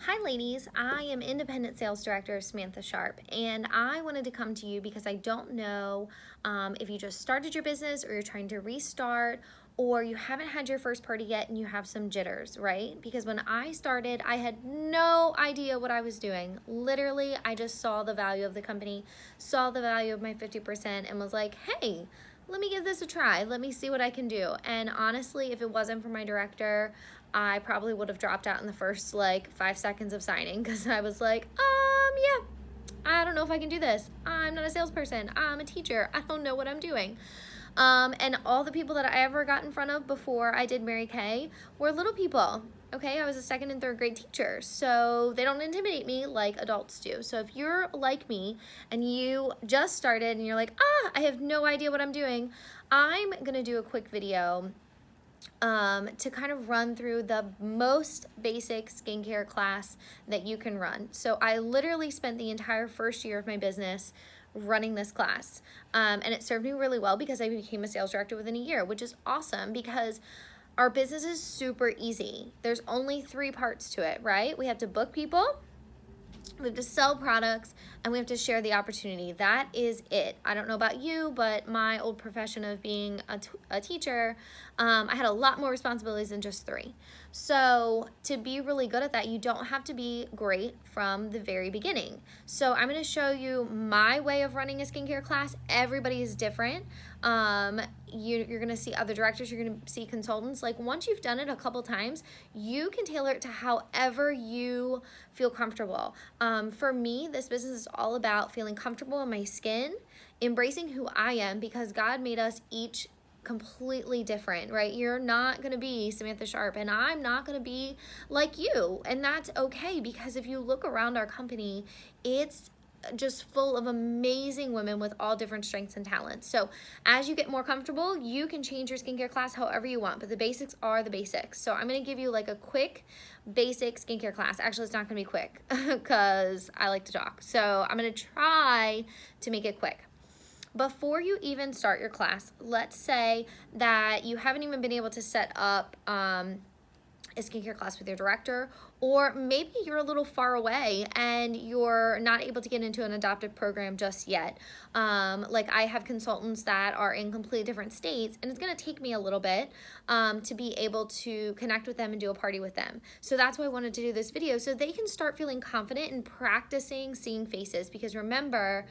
Hi ladies, I am Independent Sales Director Samantha Sharp, and I wanted to come to you because I don't know if you just started your business or you're trying to restart or you haven't had your first party yet and you have some jitters, right? Because when I started, I had no idea what I was doing. Literally, I just saw the value of the company, saw the value of my 50% and was like, hey, let me give this a try. Let me see what I can do. And honestly, if it wasn't for my director, I probably would have dropped out in the first like 5 seconds of signing because I was like, yeah, I don't know if I can do this. I'm not a salesperson. I'm a teacher. I don't know what I'm doing. And all the people that I ever got in front of before I did Mary Kay were little people. Okay, I was a second and third grade teacher, so they don't intimidate me like adults do. So if you're like me and you just started and you're like, I have no idea what I'm doing, I'm gonna do a quick video to kind of run through the most basic skincare class that you can run. So I literally spent the entire first year of my business running this class. And it served me really well because I became a sales director within a year, which is awesome because our business is super easy. There's only 3 parts to it, right? We have to book people, we have to sell products, and we have to share the opportunity. That is it. I don't know about you, but my old profession of being a teacher, I had a lot more responsibilities than just 3. So to be really good at that, you don't have to be great from the very beginning. So I'm going to show you my way of running a skincare class. Everybody is different. You're going to see other directors, you're going to see consultants. Like once you've done it a couple times, you can tailor it to however you feel comfortable. For me, this business is all about feeling comfortable in my skin, embracing who I am because God made us each completely different, right? You're not going to be Samantha Sharp and I'm not going to be like you. And that's okay because if you look around our company, it's just full of amazing women with all different strengths and talents. So as you get more comfortable, you can change your skincare class however you want, but the basics are the basics. So I'm going to give you like a quick basic skincare class. Actually, it's not going to be quick because I like to talk. So I'm going to try to make it quick. Before you even start your class, let's say that you haven't even been able to set up a skincare class with your director, or maybe you're a little far away and you're not able to get into an adoptive program just yet. Like I have consultants that are in completely different states, and it's going to take me a little bit to be able to connect with them and do a party with them. So that's why I wanted to do this video, so they can start feeling confident in practicing seeing faces, because remember,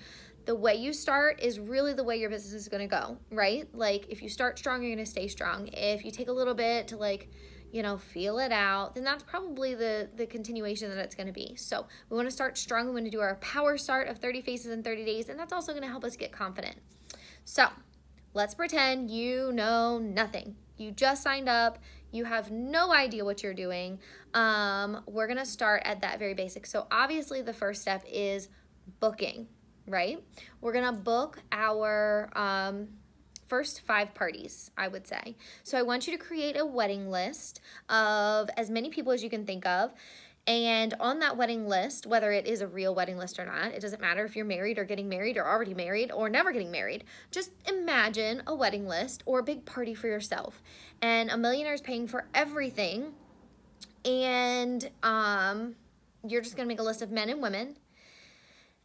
the way you start is really the way your business is going to go, right? Like if you start strong, you're going to stay strong. If you take a little bit to feel it out, then that's probably the continuation that it's going to be. So we want to start strong. We want to do our power start of 30 faces in 30 days, and that's also going to help us get confident. So let's pretend you know nothing. You just signed up. You have no idea what you're doing. We're going to start at that very basic. So obviously the first step is booking, right? We're going to book our first 5 parties, I would say. So I want you to create a wedding list of as many people as you can think of. And on that wedding list, whether it is a real wedding list or not, it doesn't matter if you're married or getting married or already married or never getting married. Just imagine a wedding list or a big party for yourself. And a millionaire is paying for everything. And you're just going to make a list of men and women.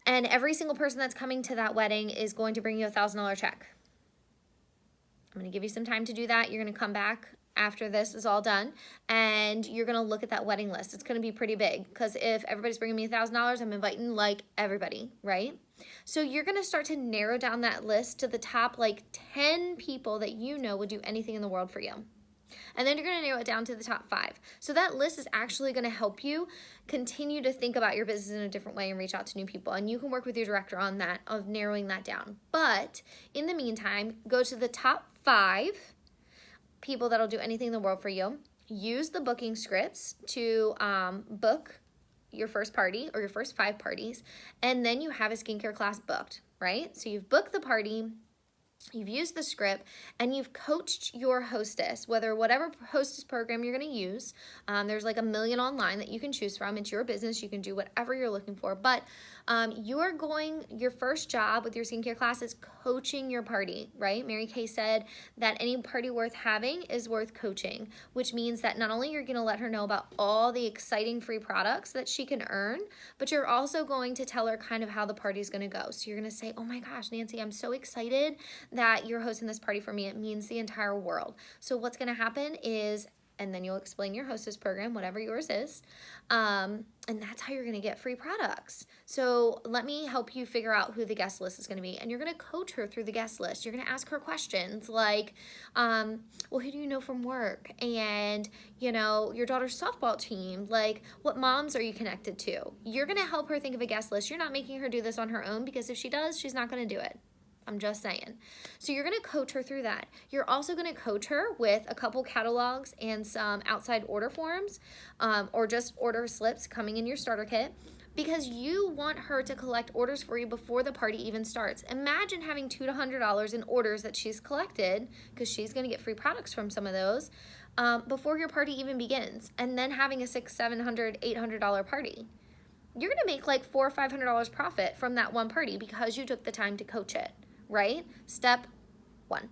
And every single person that's coming to that wedding is going to bring you $1,000 check. I'm going to give you some time to do that. You're going to come back after this is all done, and you're going to look at that wedding list. It's going to be pretty big because if everybody's bringing me $1,000, I'm inviting like everybody, right? So you're going to start to narrow down that list to the top like 10 people that you know would do anything in the world for you. And then you're going to narrow it down to the top 5. So that list is actually going to help you continue to think about your business in a different way and reach out to new people. And you can work with your director on that, of narrowing that down. But in the meantime, go to the top 5 people that'll do anything in the world for you. Use the booking scripts to book your first party or your first 5 parties. And then you have a skincare class booked, right? So you've booked the party. You've used the script and you've coached your hostess, whatever hostess program you're going to use. There's like a million online that you can choose from. It's your business. You can do whatever you're looking for. But your first job with your skincare class is coaching your party, right? Mary Kay said that any party worth having is worth coaching, which means that not only you're going to let her know about all the exciting free products that she can earn, but you're also going to tell her kind of how the party's going to go. So you're going to say, oh my gosh, Nancy, I'm so excited that you're hosting this party for me. It means the entire world. So what's going to happen is, and then you'll explain your hostess program, whatever yours is, and that's how you're going to get free products. So let me help you figure out who the guest list is going to be, and you're going to coach her through the guest list. You're going to ask her questions like, well, who do you know from work? And, you know, your daughter's softball team, like what moms are you connected to? You're going to help her think of a guest list. You're not making her do this on her own, because if she does, she's not going to do it. I'm just saying. So you're going to coach her through that. You're also going to coach her with a couple catalogs and some outside order forms, or just order slips coming in your starter kit, because you want her to collect orders for you before the party even starts. Imagine having $200 to $100 in orders that she's collected, because she's going to get free products from some of those, before your party even begins, and then having a $600, $700, $800 party. You're going to make like $400 or $500 profit from that one party because you took the time to coach it. Right? Step 1,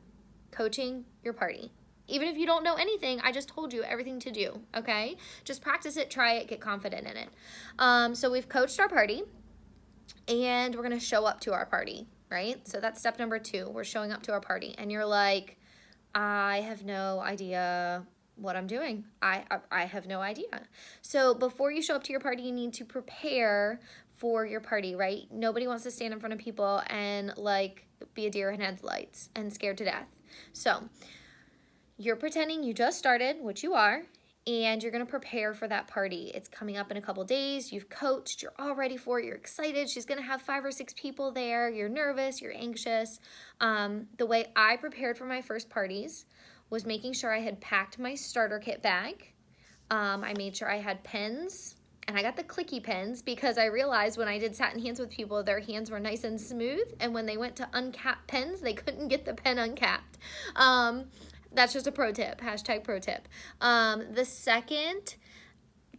coaching your party. Even if you don't know anything, I just told you everything to do, okay? Just practice it, try it, get confident in it. So we've coached our party, and we're going to show up to our party, right? So that's step number 2. We're showing up to our party, and you're like, I have no idea what I'm doing. I have no idea. So before you show up to your party, you need to prepare for your party, right? Nobody wants to stand in front of people and like be a deer in headlights and scared to death. So you're pretending you just started, which you are, and you're going to prepare for that party. It's coming up in a couple days. You've coached, you're all ready for it, you're excited. She's going to have 5 or 6 people there. You're nervous, you're anxious. The way I prepared for my first parties was making sure I had packed my starter kit bag. I made sure I had pens, and I got the clicky pens because I realized when I did satin hands with people, their hands were nice and smooth, and when they went to uncap pens, they couldn't get the pen uncapped. That's just a pro tip, hashtag pro tip. The second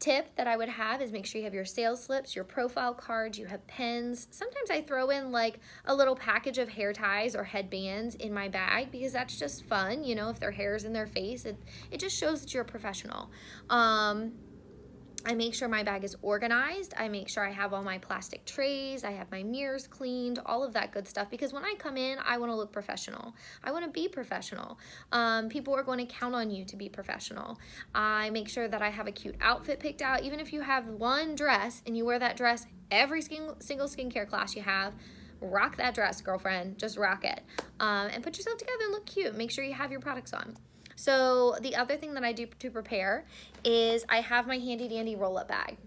tip that I would have is make sure you have your sales slips, your profile cards, you have pens. Sometimes I throw in like a little package of hair ties or headbands in my bag because that's just fun, you know, if their hair is in their face, it just shows that you're a professional. I make sure my bag is organized. I make sure I have all my plastic trays. I have my mirrors cleaned, all of that good stuff. Because when I come in, I want to look professional. I want to be professional. People are going to count on you to be professional. I make sure that I have a cute outfit picked out. Even if you have one dress and you wear that dress every single skincare class you have, rock that dress, girlfriend. Just rock it. And put yourself together and look cute. Make sure you have your products on. So the other thing that I do to prepare is I have my handy dandy roll-up bag.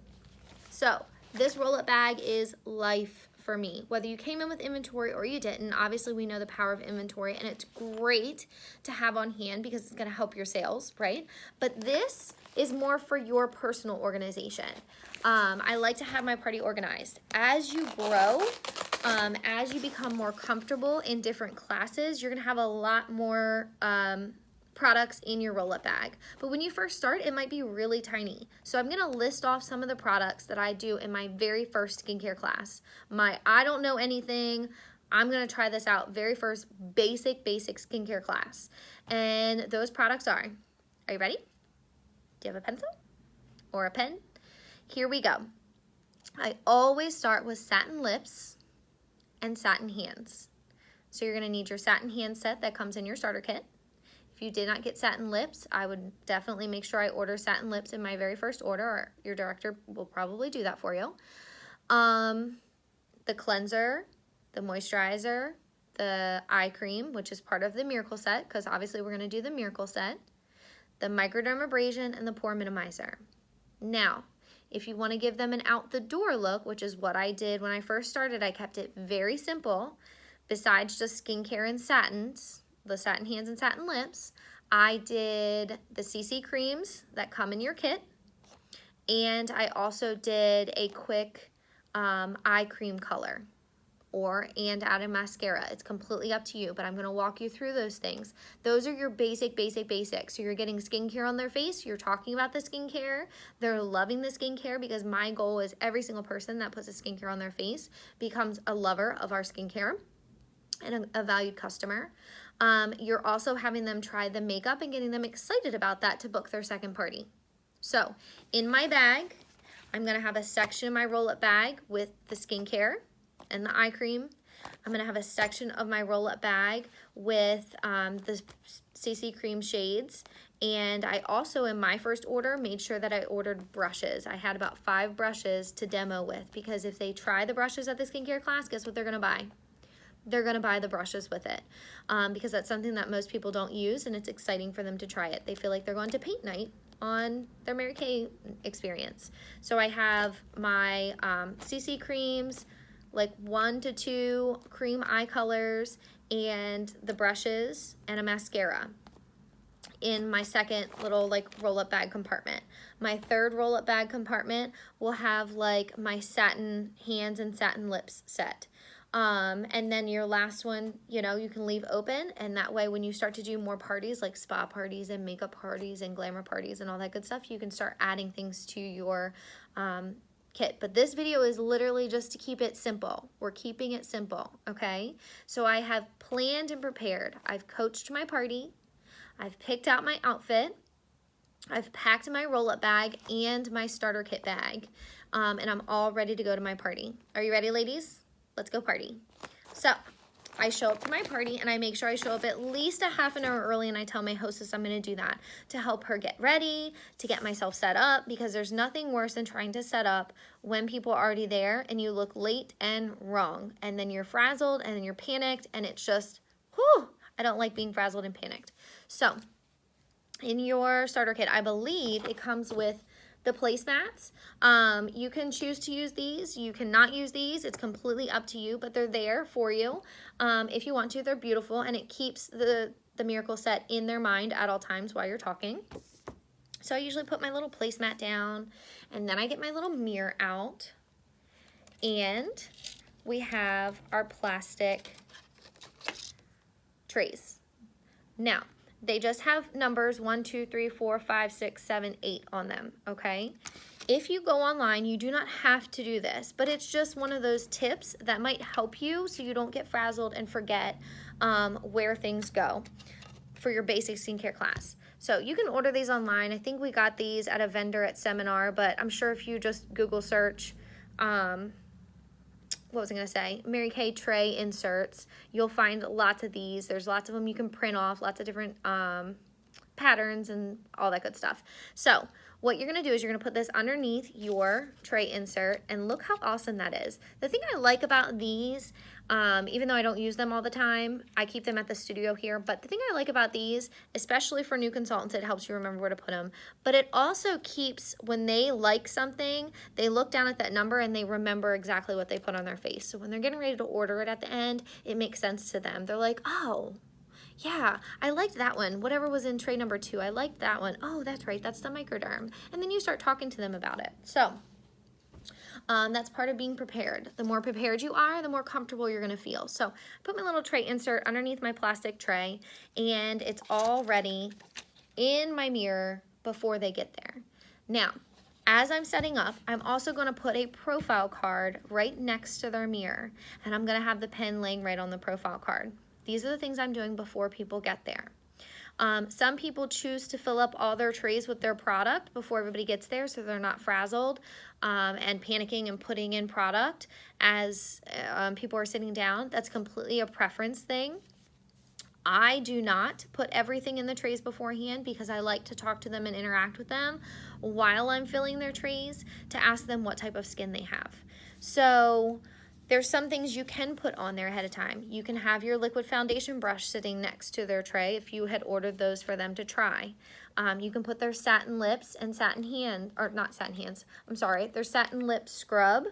So this roll-up bag is life for me. Whether you came in with inventory or you didn't, obviously we know the power of inventory, and it's great to have on hand because it's going to help your sales, right? But this is more for your personal organization. I like to have my party organized. As you grow, as you become more comfortable in different classes, you're going to have a lot more products in your roll-up bag. But when you first start, it might be really tiny. So I'm going to list off some of the products that I do in my very first skincare class. My I don't know anything, I'm going to try this out, very first basic skincare class. And those products are you ready? Do you have a pencil or a pen? Here we go. I always start with satin lips and satin hands. So you're going to need your satin hand set that comes in your starter kit. If you did not get satin lips, I would definitely make sure I order satin lips in my very first order, or your director will probably do that for you. The cleanser, the moisturizer, the eye cream, which is part of the Miracle set, because obviously we're going to do the Miracle set, the microdermabrasion, and the pore minimizer. Now, if you want to give them an out the door look, which is what I did when I first started, I kept it very simple. Besides just skincare and satins, the satin hands and satin lips, I did the CC creams that come in your kit, and I also did a quick eye cream color. and add a mascara. It's completely up to you, but I'm gonna walk you through those things. Those are your basics. So you're getting skincare on their face, you're talking about the skincare, they're loving the skincare, because my goal is every single person that puts a skincare on their face becomes a lover of our skincare and a valued customer. You're also having them try the makeup and getting them excited about that to book their second party. So in my bag, I'm gonna have a section in my roll-up bag with the skincare and the eye cream. I'm gonna have a section of my roll-up bag with the CC cream shades. And I also, in my first order, made sure that I ordered brushes. I had about 5 brushes to demo with, because if they try the brushes at the skincare class, guess what they're gonna buy? They're gonna buy the brushes with it, because that's something that most people don't use, and it's exciting for them to try it. They feel like they're going to paint night on their Mary Kay experience. So I have my CC creams, like 1 to 2 cream eye colors, and the brushes and a mascara in my second little like roll-up bag compartment. My third roll-up bag compartment will have like my satin hands and satin lips set. And then your last one, you know, you can leave open, and that way when you start to do more parties like spa parties and makeup parties and glamour parties and all that good stuff, you can start adding things to your kit. But this video is literally just to keep it simple. We're keeping it simple, okay? So I have planned and prepared. I've coached my party. I've picked out my outfit. I've packed my roll-up bag and my starter kit bag, and I'm all ready to go to my party. Are you ready, ladies? Let's go party. So I show up to my party, and I make sure I show up at least a half an hour early, and I tell my hostess I'm gonna do that to help her get ready, to get myself set up, because there's nothing worse than trying to set up when people are already there and you look late and wrong, and then you're frazzled and then you're panicked, and it's just, whew, I don't like being frazzled and panicked. So in your starter kit, I believe it comes with the placemats. You can choose to use these. You cannot use these. It's completely up to you, but they're there for you. If you want to, they're beautiful, and it keeps the miracle set in their mind at all times while you're talking. So I usually put my little placemat down, and then I get my little mirror out, and we have our plastic trays. Now, they just have numbers 1, 2, 3, 4, 5, 6, 7, 8 on them, okay? If you go online, you do not have to do this, but it's just one of those tips that might help you so you don't get frazzled and forget where things go for your basic skincare class. So you can order these online. I think we got these at a vendor at Seminar, but I'm sure if you just Google search, what was I going to say? Mary Kay tray inserts. You'll find lots of these. There's lots of them you can print off, lots of different patterns and all that good stuff. So what you're going to do is you're going to put this underneath your tray insert, and look how awesome that is. The thing I like about these, even though I don't use them all the time, I keep them at the studio here, but the thing I like about these, especially for new consultants, it helps you remember where to put them, but it also keeps, when they like something, they look down at that number and they remember exactly what they put on their face. So when they're getting ready to order it at the end, it makes sense to them. They're like, oh, yeah, I liked that one. Whatever was in tray number 2, I liked that one. Oh, that's right, that's the microderm. And then you start talking to them about it. So that's part of being prepared. The more prepared you are, the more comfortable you're gonna feel. So I put my little tray insert underneath my plastic tray, and it's all ready in my mirror before they get there. Now, as I'm setting up, I'm also gonna put a profile card right next to their mirror, and I'm gonna have the pen laying right on the profile card. These are the things I'm doing before people get there. Some people choose to fill up all their trays with their product before everybody gets there, so they're not frazzled and panicking and putting in product as people are sitting down. That's completely a preference thing. I do not put everything in the trays beforehand because I like to talk to them and interact with them while I'm filling their trays to ask them what type of skin they have. So there's some things you can put on there ahead of time. You can have your liquid foundation brush sitting next to their tray if you had ordered those for them to try. You can put their satin lips and satin hand, or not satin hands, I'm sorry, their satin lip scrub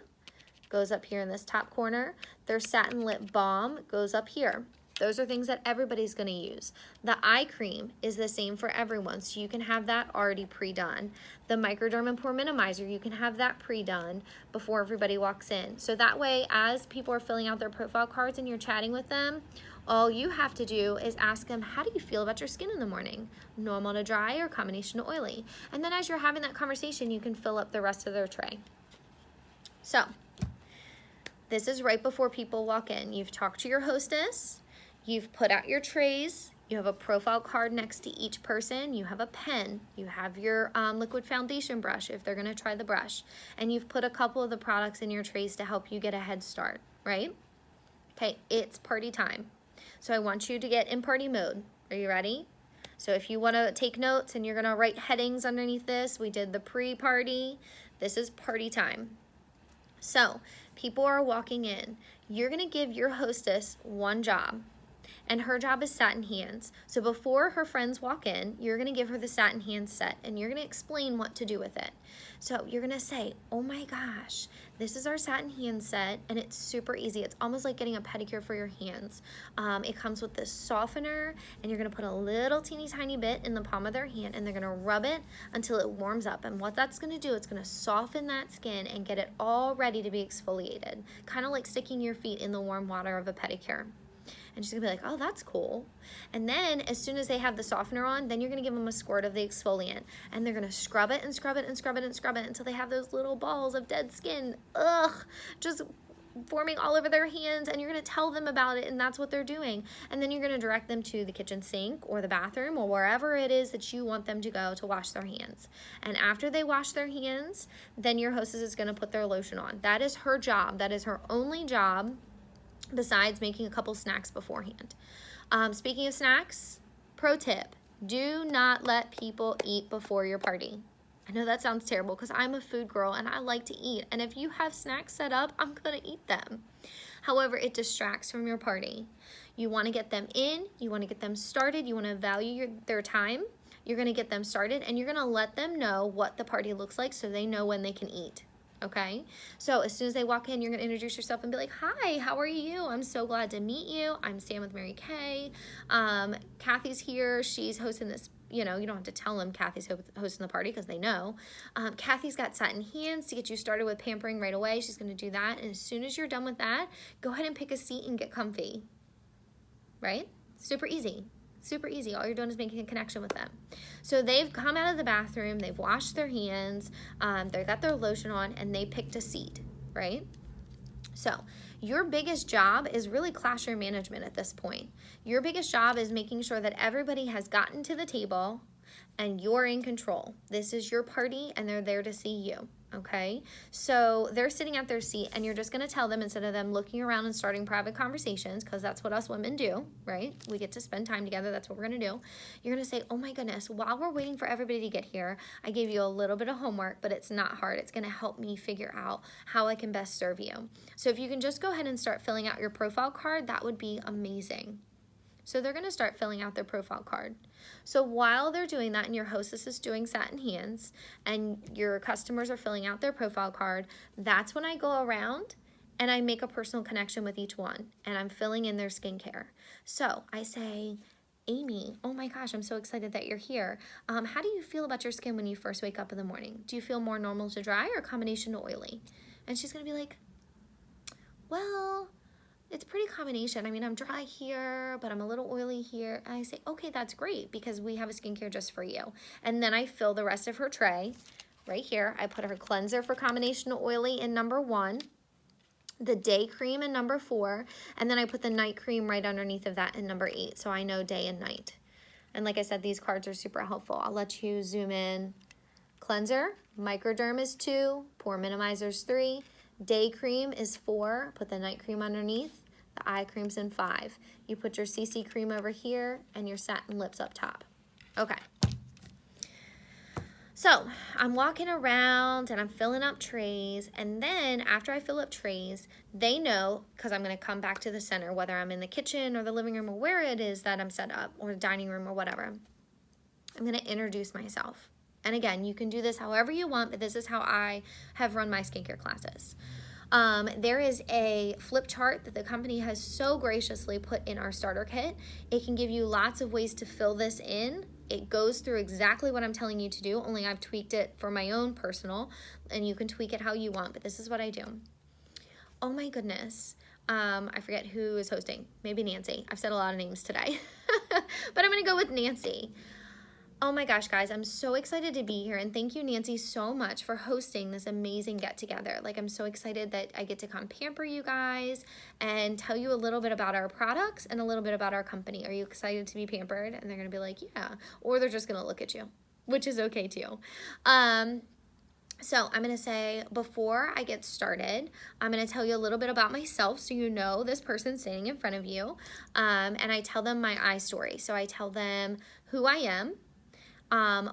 goes up here in this top corner. Their satin lip balm goes up here. Those are things that everybody's going to use. The eye cream is the same for everyone, so you can have that already pre-done. The Microderm and Pore Minimizer, you can have that pre-done before everybody walks in. So that way, as people are filling out their profile cards and you're chatting with them, all you have to do is ask them, how do you feel about your skin in the morning? Normal to dry or combination to oily? And then as you're having that conversation, you can fill up the rest of their tray. So this is right before people walk in. You've talked to your hostess. You've put out your trays, you have a profile card next to each person, you have a pen, you have your liquid foundation brush if they're gonna try the brush, and you've put a couple of the products in your trays to help you get a head start, right? Okay, it's party time. So I want you to get in party mode. Are you ready? So if you wanna take notes and you're gonna write headings underneath this, we did the pre-party, this is party time. So people are walking in. You're gonna give your hostess one job. And her job is satin hands. So before her friends walk in, you're gonna give her the satin hands set and you're gonna explain what to do with it. So you're gonna say, oh my gosh, this is our satin hand set and it's super easy. It's almost like getting a pedicure for your hands. It comes with this softener and you're gonna put a little teeny tiny bit in the palm of their hand and they're gonna rub it until it warms up. And what that's gonna do, it's gonna soften that skin and get it all ready to be exfoliated. Kind of like sticking your feet in the warm water of a pedicure. And she's gonna be like, oh, that's cool. And then as soon as they have the softener on, then you're gonna give them a squirt of the exfoliant. And they're gonna scrub it and scrub it and scrub it and scrub it until they have those little balls of dead skin, just forming all over their hands. And you're gonna tell them about it and that's what they're doing. And then you're gonna direct them to the kitchen sink or the bathroom or wherever it is that you want them to go to wash their hands. And after they wash their hands, then your hostess is gonna put their lotion on. That is her job. That is her only job, besides making a couple snacks beforehand. Speaking of snacks, pro tip, do not let people eat before your party. I know that sounds terrible because I'm a food girl and I like to eat. And if you have snacks set up, I'm gonna eat them. However, it distracts from your party. You wanna get them in, you wanna get them started, you wanna value their time. You're gonna get them started and you're gonna let them know what the party looks like so they know when they can eat. Okay, so as soon as they walk in, you're gonna introduce yourself and be like, hi, how are you? I'm so glad to meet you. I'm Sam with Mary Kay. Kathy's here. She's hosting this, you don't have to tell them Kathy's hosting the party because they know. Kathy's got satin hands to get you started with pampering right away. She's gonna do that. And as soon as you're done with that, go ahead and pick a seat and get comfy, right? Super easy. Super easy. All you're doing is making a connection with them. So they've come out of the bathroom, they've washed their hands, they got their lotion on, and they picked a seat, right? So your biggest job is really classroom management at this point. Your biggest job is making sure that everybody has gotten to the table and you're in control. This is your party and they're there to see you. Okay, so they're sitting at their seat and you're just gonna tell them, instead of them looking around and starting private conversations, because that's what us women do, right? We get to spend time together, that's what we're gonna do. You're gonna say, oh my goodness, while we're waiting for everybody to get here, I gave you a little bit of homework, but it's not hard. It's gonna help me figure out how I can best serve you. So if you can just go ahead and start filling out your profile card, that would be amazing. So they're gonna start filling out their profile card. So while they're doing that and your hostess is doing satin hands and your customers are filling out their profile card, that's when I go around and I make a personal connection with each one and I'm filling in their skincare. So I say, Amy, oh my gosh, I'm so excited that you're here. How do you feel about your skin when you first wake up in the morning? Do you feel more normal to dry or combination to oily? And she's gonna be like, well, it's pretty combination. I mean, I'm dry here, but I'm a little oily here. And I say, okay, that's great because we have a skincare just for you. And then I fill the rest of her tray right here. I put her cleanser for combination oily in number 1, the day cream in number 4, and then I put the night cream right underneath of that in number 8. So I know day and night. And like I said, these cards are super helpful. I'll let you zoom in. Cleanser, Microderm is 2, Pore Minimizer is 3, day cream is 4, put the night cream underneath. The eye cream's in 5. You put your CC cream over here and your satin lips up top. Okay. So I'm walking around and I'm filling up trays, and then after I fill up trays, they know, because I'm going to come back to the center, whether I'm in the kitchen or the living room or where it is that I'm set up, or the dining room or whatever. I'm going to introduce myself. And again, you can do this however you want, but this is how I have run my skincare classes. There is a flip chart that the company has so graciously put in our starter kit. It can give you lots of ways to fill this in. It goes through exactly what I'm telling you to do, only I've tweaked it for my own personal, and you can tweak it how you want, but this is what I do. Oh my goodness. I forget who is hosting. Maybe Nancy. I've said a lot of names today, but I'm going to go with Nancy. Oh my gosh, guys, I'm so excited to be here, and thank you, Nancy, so much for hosting this amazing get-together. Like, I'm so excited that I get to come pamper you guys and tell you a little bit about our products and a little bit about our company. Are you excited to be pampered? And they're going to be like, yeah, or they're just going to look at you, which is okay too. So I'm going to say, before I get started, I'm going to tell you a little bit about myself so you know this person standing in front of you, and I tell them my I story. So I tell them who I am,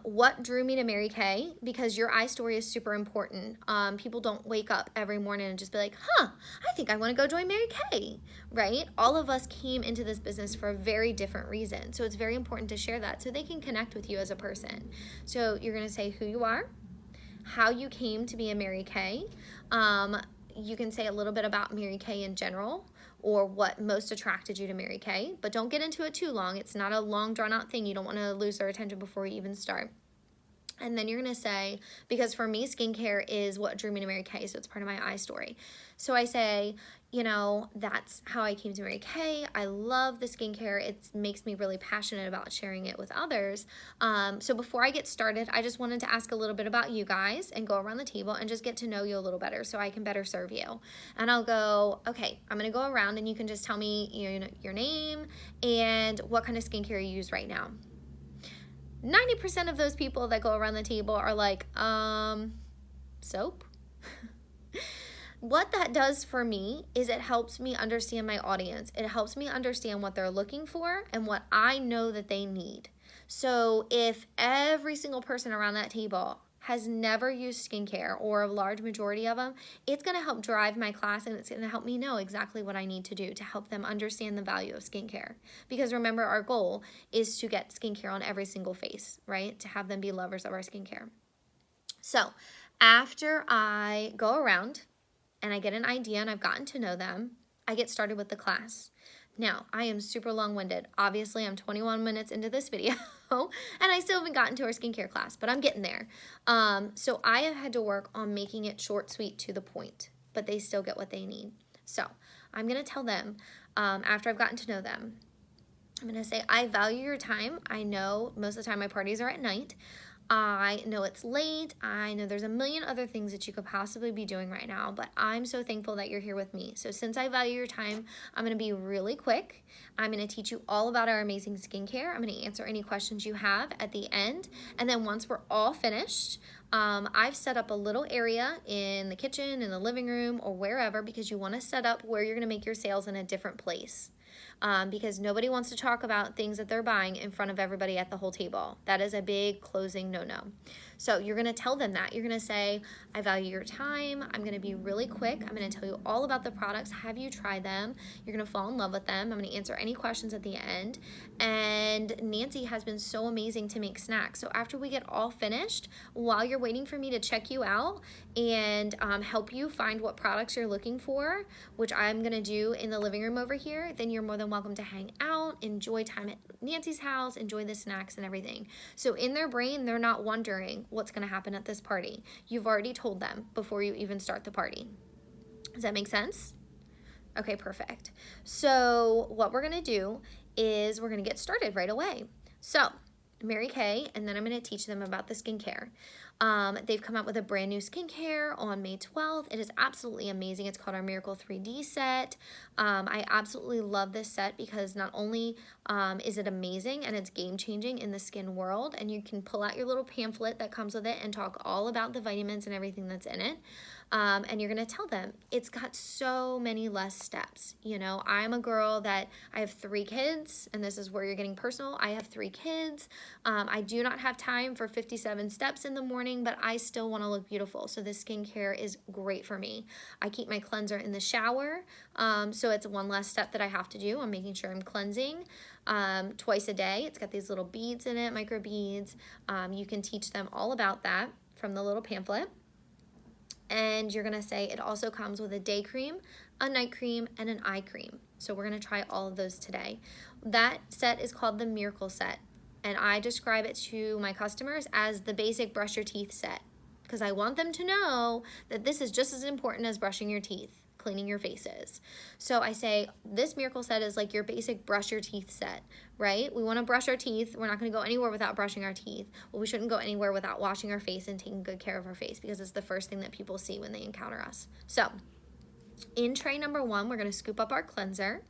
what drew me to Mary Kay, because your I story is super important. People don't wake up every morning and just be like, I think I want to go join Mary Kay, right? All of us came into this business for a very different reason. So it's very important to share that so they can connect with you as a person. So you're going to say who you are, how you came to be a Mary Kay. You can say a little bit about Mary Kay in general, or what most attracted you to Mary Kay, but don't get into it too long. It's not a long drawn out thing. You don't want to lose their attention before you even start. And then you're going to say, because for me, skincare is what drew me to Mary Kay, so it's part of my I story. So I say, you know, that's how I came to Mary Kay. I love the skincare. It makes me really passionate about sharing it with others. So before I get started, I just wanted to ask a little bit about you guys and go around the table and just get to know you a little better so I can better serve you. And I'll go, okay, I'm going to go around and you can just tell me your name and what kind of skincare you use right now. 90% of those people that go around the table are like, soap? What that does for me is it helps me understand my audience. It helps me understand what they're looking for and what I know that they need. So if every single person around that table has never used skincare, or a large majority of them, it's going to help drive my class, and it's going to help me know exactly what I need to do to help them understand the value of skincare. Because remember, our goal is to get skincare on every single face, right? To have them be lovers of our skincare. So after I go around and I get an idea and I've gotten to know them, I get started with the class. Now, I am super long-winded. Obviously, I'm 21 minutes into this video, and I still haven't gotten to our skincare class, but I'm getting there. So I have had to work on making it short, sweet, to the point, but they still get what they need. So I'm going to tell them, after I've gotten to know them, I'm going to say, I value your time. I know most of the time my parties are at night. I know it's late. I know there's a million other things that you could possibly be doing right now, but I'm so thankful that you're here with me. So since I value your time, I'm going to be really quick. I'm going to teach you all about our amazing skincare. I'm going to answer any questions you have at the end. And then once we're all finished, I've set up a little area in the kitchen, in the living room, or wherever, because you want to set up where you're going to make your sales in a different place. Because nobody wants to talk about things that they're buying in front of everybody at the whole table. That is a big closing no-no. So you're going to tell them that. You're going to say, I value your time. I'm going to be really quick. I'm going to tell you all about the products. Have you tried them? You're going to fall in love with them. I'm going to answer any questions at the end. And Nancy has been so amazing to make snacks. So after we get all finished, while you're waiting for me to check you out and help you find what products you're looking for, which I'm going to do in the living room over here, then you're more than welcome to hang out, enjoy time at Nancy's house, enjoy the snacks and everything. So in their brain, they're not wondering what's going to happen at this party. You've already told them before you even start the party. Does that make sense? Okay, perfect. So what we're going to do is we're going to get started right away. So Mary Kay, and then I'm going to teach them about the skincare. They've come out with a brand new skincare on May 12th. It is absolutely amazing. It's called our Miracle 3D set. I absolutely love this set because not only is it amazing and it's game-changing in the skin world, and you can pull out your little pamphlet that comes with it and talk all about the vitamins and everything that's in it. And you're going to tell them it's got so many less steps. You know, I'm a girl that I have 3 kids, and this is where you're getting personal. I have 3 kids. I do not have time for 57 steps in the morning, but I still want to look beautiful. So this skincare is great for me. I keep my cleanser in the shower. So it's one less step that I have to do. I'm making sure I'm cleansing twice a day. It's got these little beads in it, micro beads. You can teach them all about that from the little pamphlet. And you're gonna say it also comes with a day cream, a night cream, and an eye cream. So we're gonna try all of those today. That set is called the Miracle Set, and I describe it to my customers as the basic brush your teeth set, because I want them to know that this is just as important as brushing your teeth, cleaning your faces. So I say this Miracle Set is like your basic brush your teeth set, right? We want to brush our teeth. We're not going to go anywhere without brushing our teeth. Well, we shouldn't go anywhere without washing our face and taking good care of our face, because it's the first thing that people see when they encounter us. So in tray number 1, we're going to scoop up our cleanser,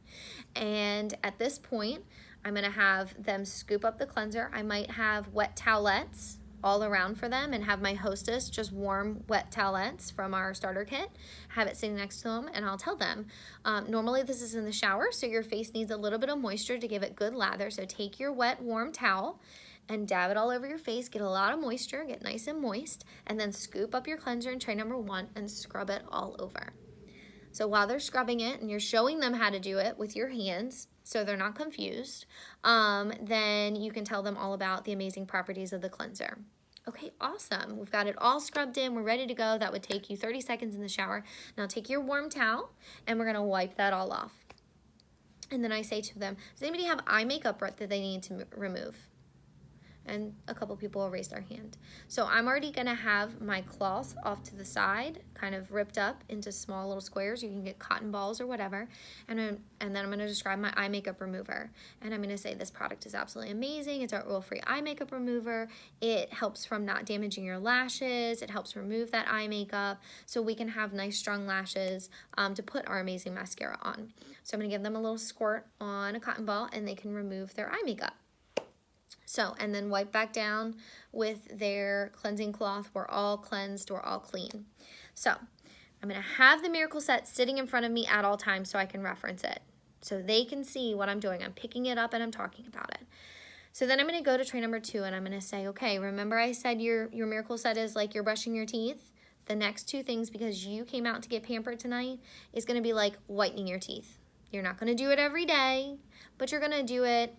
and at this point I'm going to have them scoop up the cleanser. I might have wet towelettes all around for them and have my hostess just warm wet towelettes from our starter kit, have it sitting next to them, and I'll tell them, normally this is in the shower, so your face needs a little bit of moisture to give it good lather, so take your wet warm towel and dab it all over your face, get a lot of moisture, get nice and moist, and then scoop up your cleanser in tray number 1 and scrub it all over. So while they're scrubbing it and you're showing them how to do it with your hands so they're not confused, then you can tell them all about the amazing properties of the cleanser. Okay, awesome. We've got it all scrubbed in. We're ready to go. That would take you 30 seconds in the shower. Now take your warm towel and we're going to wipe that all off. And then I say to them, does anybody have eye makeup that they need to remove? And a couple people will raise their hand. So I'm already gonna have my cloth off to the side, kind of ripped up into small little squares. You can get cotton balls or whatever. And then I'm gonna describe my eye makeup remover. And I'm gonna say this product is absolutely amazing. It's our oil-free eye makeup remover. It helps from not damaging your lashes. It helps remove that eye makeup so we can have nice strong lashes to put our amazing mascara on. So I'm gonna give them a little squirt on a cotton ball and they can remove their eye makeup. So, and then wipe back down with their cleansing cloth. We're all cleansed, we're all clean. So, I'm gonna have the Miracle Set sitting in front of me at all times so I can reference it. So they can see what I'm doing. I'm picking it up and I'm talking about it. So then I'm gonna go to tray number 2 and I'm gonna say, okay, remember I said your Miracle Set is like you're brushing your teeth? The next 2 things, because you came out to get pampered tonight, is gonna be like whitening your teeth. You're not gonna do it every day, but you're gonna do it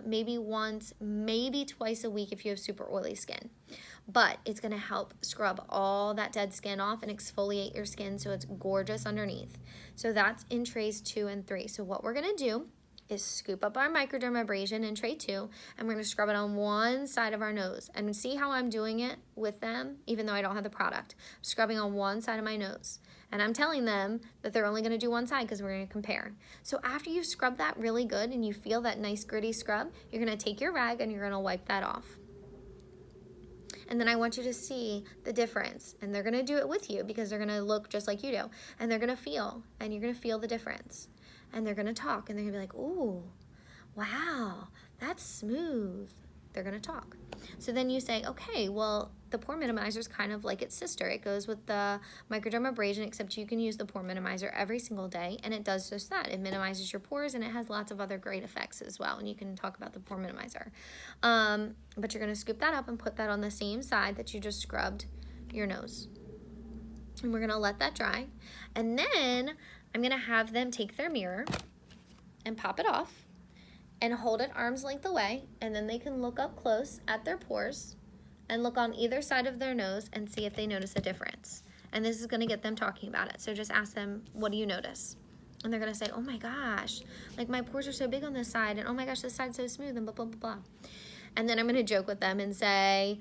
maybe once, maybe twice a week if you have super oily skin. But it's gonna help scrub all that dead skin off and exfoliate your skin so it's gorgeous underneath. So that's in trays 2 and 3. So what we're gonna do is scoop up our microdermabrasion in tray 2 and we're gonna scrub it on one side of our nose. And see how I'm doing it with them, even though I don't have the product. I'm scrubbing on one side of my nose. And I'm telling them that they're only gonna do one side because we're gonna compare. So after you've scrubbed that really good and you feel that nice gritty scrub, you're gonna take your rag and you're gonna wipe that off. And then I want you to see the difference. And they're gonna do it with you because they're gonna look just like you do. And they're gonna feel, and you're gonna feel the difference. And they're gonna talk and they're gonna be like, ooh, wow, that's smooth. They're gonna talk. So then you say, okay, well, the pore minimizer is kind of like its sister. It goes with the microdermabrasion, except you can use the pore minimizer every single day, and it does just that. It minimizes your pores, and it has lots of other great effects as well, and you can talk about the pore minimizer. But you're gonna scoop that up and put that on the same side that you just scrubbed your nose. And we're gonna let that dry. And then I'm gonna have them take their mirror and pop it off and hold it arm's length away, and then they can look up close at their pores and look on either side of their nose and see if they notice a difference. And this is gonna get them talking about it. So just ask them, what do you notice? And they're gonna say, oh my gosh, like my pores are so big on this side, and oh my gosh, this side's so smooth, and blah, blah, blah, blah. And then I'm gonna joke with them and say,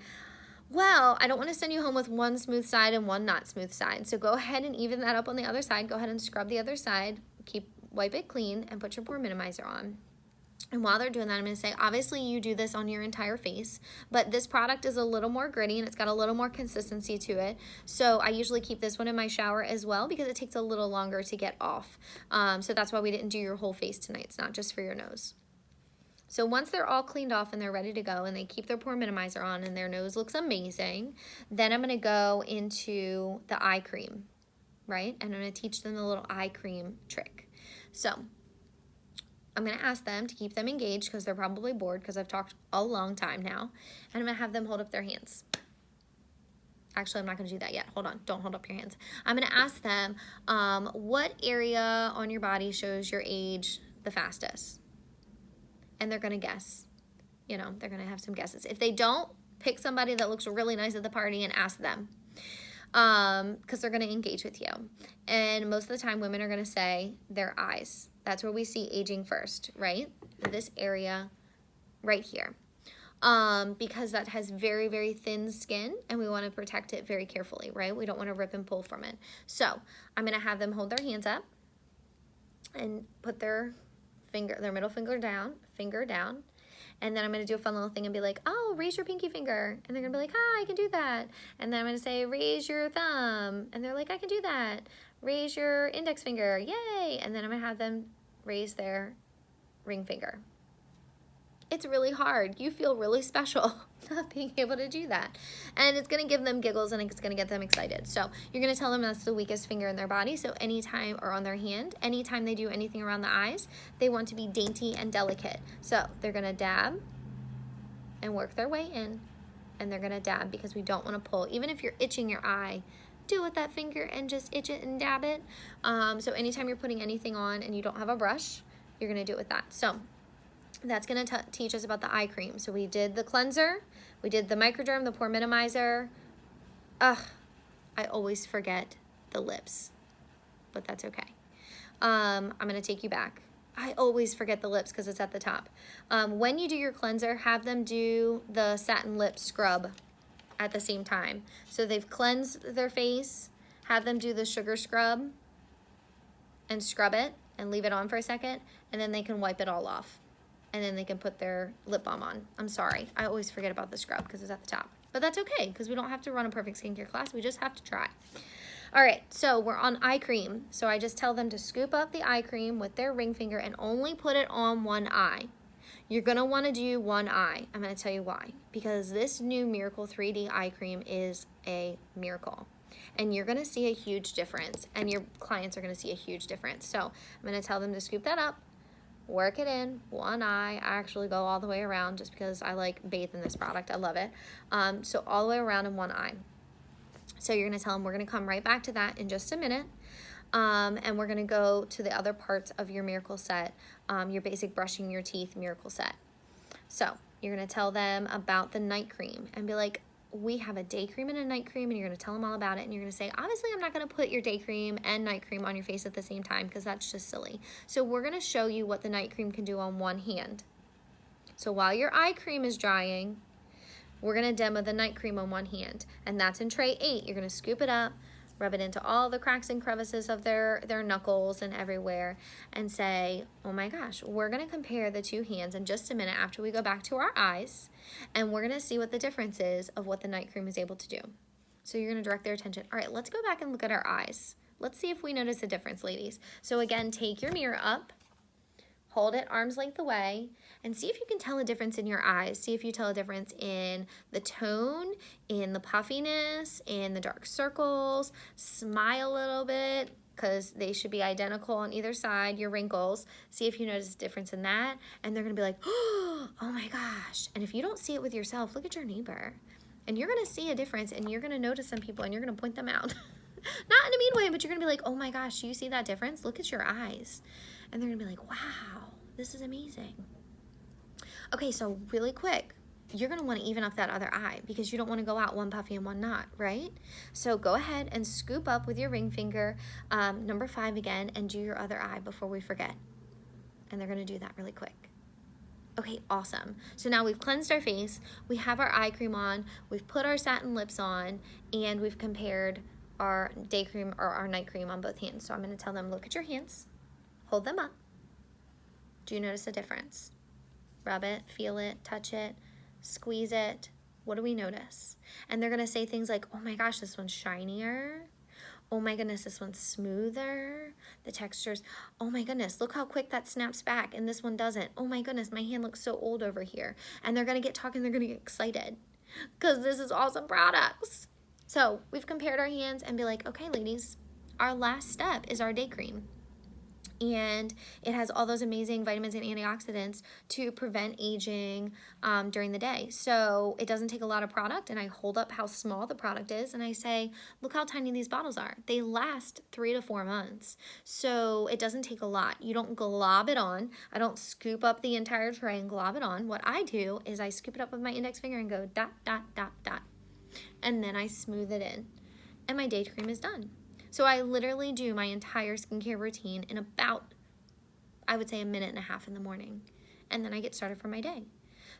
well, I don't wanna send you home with one smooth side and one not smooth side. So go ahead and even that up on the other side. Go ahead and scrub the other side, wipe it clean, and put your pore minimizer on. And while they're doing that, I'm going to say, obviously you do this on your entire face, but this product is a little more gritty and it's got a little more consistency to it. So I usually keep this one in my shower as well because it takes a little longer to get off. So that's why we didn't do your whole face tonight. It's not just for your nose. So once they're all cleaned off and they're ready to go and they keep their pore minimizer on and their nose looks amazing, then I'm going to go into the eye cream, right? And I'm going to teach them the little eye cream trick. So I'm going to ask them to keep them engaged because they're probably bored because I've talked a long time now. And I'm going to have them hold up their hands. Actually, I'm not going to do that yet. Hold on. Don't hold up your hands. I'm going to ask them what area on your body shows your age the fastest. And they're going to guess. You know, they're going to have some guesses. If they don't, pick somebody that looks really nice at the party and ask them. because they're going to engage with you. And most of the time, women are going to say their eyes. That's where we see aging first, right? This area right here. Because that has very, very thin skin and we want to protect it very carefully, right? We don't want to rip and pull from it. So I'm going to have them hold their hands up and put their middle finger down, and then I'm going to do a fun little thing and be like, oh, raise your pinky finger. And they're going to be like, hi, I can do that. And then I'm going to say, raise your thumb. And they're like, I can do that. Raise your index finger. Yay. And then I'm going to have them raise their ring finger. It's really hard. You feel really special not being able to do that. And it's going to give them giggles and it's going to get them excited. So you're going to tell them that's the weakest finger in their body. So anytime, or on their hand, anytime they do anything around the eyes, they want to be dainty and delicate. So they're going to dab and work their way in. And they're going to dab because we don't want to pull. Even if you're itching your eye, do it with that finger and just itch it and dab it. So anytime you're putting anything on and you don't have a brush, you're going to do it with that. So that's going to teach us about the eye cream. So we did the cleanser, we did the microderm, the pore minimizer. Ugh, I always forget the lips, but that's okay. I'm going to take you back. I always forget the lips because it's at the top. When you do your cleanser, have them do the satin lip scrub at the same time. So they've cleansed their face, have them do the sugar scrub and scrub it and leave it on for a second, and then they can wipe it all off. And then they can put their lip balm on. I'm sorry. I always forget about the scrub because it's at the top. But that's okay because we don't have to run a perfect skincare class. We just have to try. All right, so we're on eye cream. So I just tell them to scoop up the eye cream with their ring finger and only put it on one eye. You're going to want to do one eye. I'm going to tell you why. Because this new Miracle 3D eye cream is a miracle. And you're going to see a huge difference. And your clients are going to see a huge difference. So I'm going to tell them to scoop that up. Work it in one eye. I actually go all the way around just because I like bathe in this product. I love it. So all the way around in one eye. So you're going to tell them we're going to come right back to that in just a minute. And we're going to go to the other parts of your miracle set, your basic brushing your teeth miracle set. So you're going to tell them about the night cream and be like, we have a day cream and a night cream, and you're going to tell them all about it, and you're going to say, obviously I'm not going to put your day cream and night cream on your face at the same time because that's just silly. So we're going to show you what the night cream can do on one hand. So while your eye cream is drying, we're going to demo the night cream on one hand, and that's in tray 8. You're going to scoop it up, rub it into all the cracks and crevices of their knuckles and everywhere, and say, oh my gosh, we're going to compare the two hands in just a minute after we go back to our eyes, and we're going to see what the difference is of what the night cream is able to do. So you're going to direct their attention. All right, let's go back and look at our eyes. Let's see if we notice a difference, ladies. So again, take your mirror up, hold it arm's length away, and see if you can tell a difference in your eyes. See if you tell a difference in the tone, in the puffiness, in the dark circles. Smile a little bit because they should be identical on either side, your wrinkles. See if you notice a difference in that. And they're going to be like, oh my gosh. And if you don't see it with yourself, look at your neighbor. And you're going to see a difference, and you're going to notice some people, and you're going to point them out. Not in a mean way, but you're going to be like, oh my gosh, you see that difference? Look at your eyes. And they're going to be like, wow, this is amazing. Okay, so really quick, you're going to want to even up that other eye because you don't want to go out one puffy and one not, right? So go ahead and scoop up with your ring finger, number 5 again, and do your other eye before we forget. And they're going to do that really quick. Okay, awesome. So now we've cleansed our face, we have our eye cream on, we've put our satin lips on, and we've compared our day cream or our night cream on both hands. So I'm going to tell them, look at your hands. Hold them up. Do you notice a difference? Rub it, feel it, touch it, squeeze it. What do we notice? And they're going to say things like, oh my gosh, this one's shinier. Oh my goodness, this one's smoother. The textures, oh my goodness, look how quick that snaps back and this one doesn't. Oh my goodness, my hand looks so old over here. And they're going to get talking, they're going to get excited because this is awesome products. So we've compared our hands and be like, okay, ladies, our last step is our day cream. And it has all those amazing vitamins and antioxidants to prevent aging during the day. So it doesn't take a lot of product, and I hold up how small the product is, and I say, look how tiny these bottles are. They last 3 to 4 months. So it doesn't take a lot. You don't glob it on. I don't scoop up the entire tray and glob it on. What I do is I scoop it up with my index finger and go dot, dot, dot, dot. And then I smooth it in. and my day cream is done. So I literally do my entire skincare routine in about, I would say, a minute and a half in the morning. And then I get started for my day.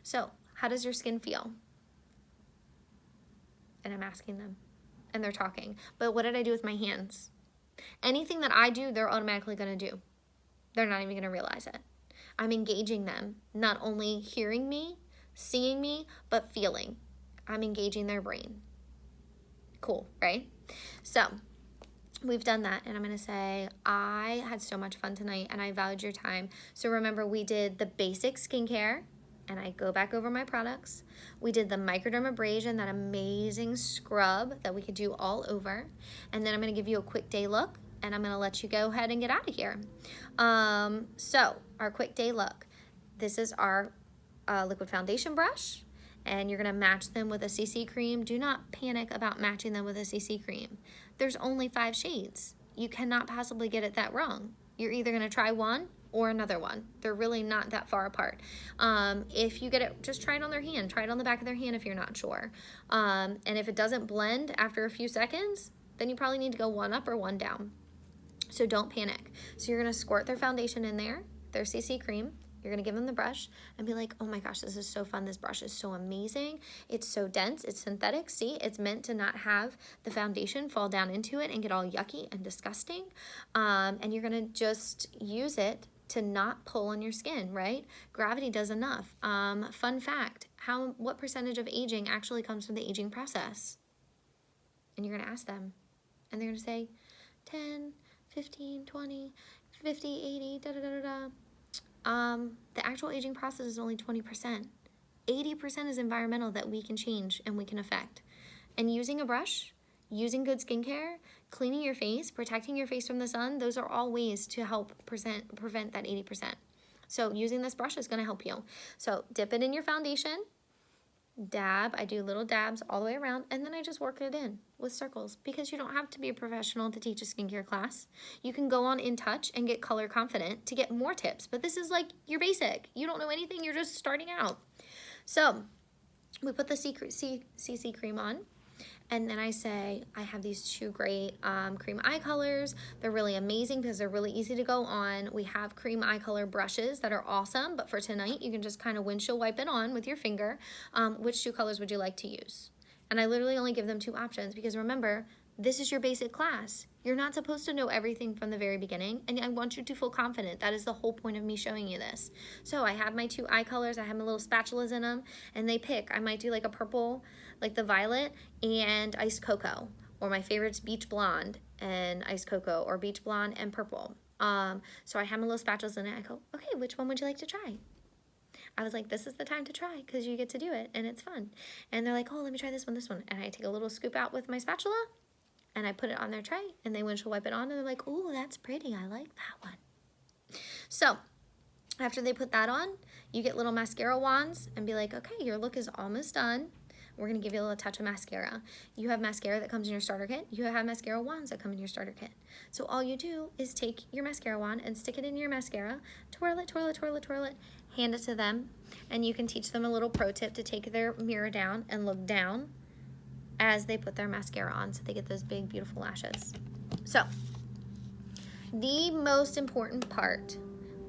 So how does your skin feel? And I'm asking them. And they're talking. But what did I do with my hands? Anything that I do, they're automatically going to do. They're not even going to realize it. I'm engaging them, not only hearing me, seeing me, but feeling. I'm engaging their brain. Cool, right? So we've done that, and I'm going to say, I had so much fun tonight, and I valued your time. So remember, we did the basic skincare, and I go back over my products. We did the microdermabrasion, that amazing scrub that we could do all over. And then I'm going to give you a quick day look, and I'm going to let you go ahead and get out of here. So our quick day look. This is our liquid foundation brush, and you're going to match them with a CC cream. Do not panic about matching them with a CC cream. There's only 5 shades. You cannot possibly get it that wrong. You're either going to try one or another one. They're really not that far apart. If you get it, just try it on their hand. Try it on the back of their hand if you're not sure. And if it doesn't blend after a few seconds, then you probably need to go one up or one down. So don't panic. So you're going to squirt their foundation in there, their CC cream. You're going to give them the brush and be like, oh my gosh, this is so fun. This brush is so amazing. It's so dense. It's synthetic. See, it's meant to not have the foundation fall down into it and get all yucky and disgusting. And you're going to just use it to not pull on your skin, right? Gravity does enough. Fun fact, what percentage of aging actually comes from the aging process? And you're going to ask them. And they're going to say 10, 15, 20, 50, 80, da-da-da-da-da. The actual aging process is only 20%. 80% is environmental that we can change and we can affect. And using a brush, using good skincare, cleaning your face, protecting your face from the sun, those are all ways to help prevent that 80%. So using this brush is going to help you. So dip it in your foundation, dab. I do little dabs all the way around, and then I just work it in with circles, because you don't have to be a professional to teach a skincare class. You can go on In Touch and get Color Confident to get more tips, but this is like your basic. You don't know anything, you're just starting out. So we put the CC cream on, and then I say, I have these 2 great cream eye colors. They're really amazing because they're really easy to go on. We have cream eye color brushes that are awesome, but for tonight, you can just kind of windshield wipe it on with your finger. Which 2 colors would you like to use? And I literally only give them 2 options, because remember, this is your basic class. You're not supposed to know everything from the very beginning, and I want you to feel confident. That is the whole point of me showing you this. So I have my 2 eye colors. I have my little spatulas in them, and they pick. I might do like a purple, like the violet, and iced cocoa. Or my favorite's beach blonde and iced cocoa, or beach blonde and purple. So I have my little spatulas in it. I go, okay, which one would you like to try? I was like, this is the time to try, because you get to do it and it's fun. And they're like, oh, let me try this one. And I take a little scoop out with my spatula and I put it on their tray, and they windshield wipe it on, and they're like, oh, that's pretty. I like that one. So after they put that on, you get little mascara wands and be like, okay, your look is almost done. We're going to give you a little touch of mascara. You have mascara that comes in your starter kit. You have mascara wands that come in your starter kit. So all you do is take your mascara wand and stick it in your mascara, twirl it, twirl it, twirl it, twirl it, hand it to them, and you can teach them a little pro tip to take their mirror down and look down as they put their mascara on, so they get those big, beautiful lashes. So the most important part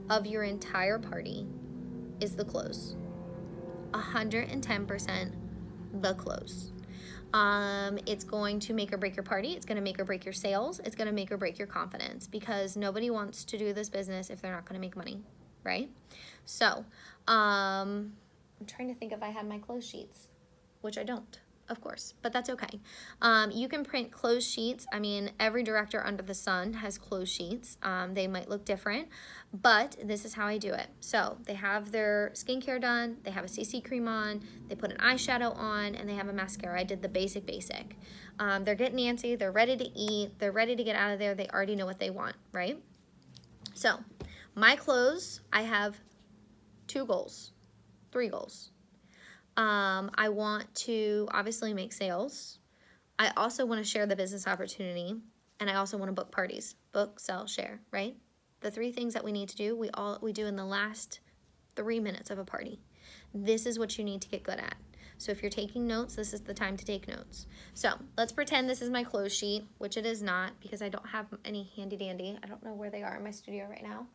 of your entire party is the clothes. 110% the clothes. It's going to make or break your party. It's going to make or break your sales. It's going to make or break your confidence, because nobody wants to do this business if they're not going to make money, right? So I'm trying to think if I have my clothes sheets, which I don't, of course, but that's okay. You can print clothes sheets. I mean, every director under the sun has clothes sheets. They might look different, but this is how I do it. So they have their skincare done, they have a CC cream on, they put an eyeshadow on, and they have a mascara. I did the basic. They're getting antsy, they're ready to eat, they're ready to get out of there, they already know what they want, right? So my clothes, I have 3 goals. I want to obviously make sales. I also want to share the business opportunity, and I also want to book parties. Book, sell, share, right? The 3 things that we need to do, we do in the last 3 minutes of a party. This is what you need to get good at. So if you're taking notes, this is the time to take notes. So let's pretend this is my close sheet, which it is not because I don't have any handy dandy. I don't know where they are in my studio right now.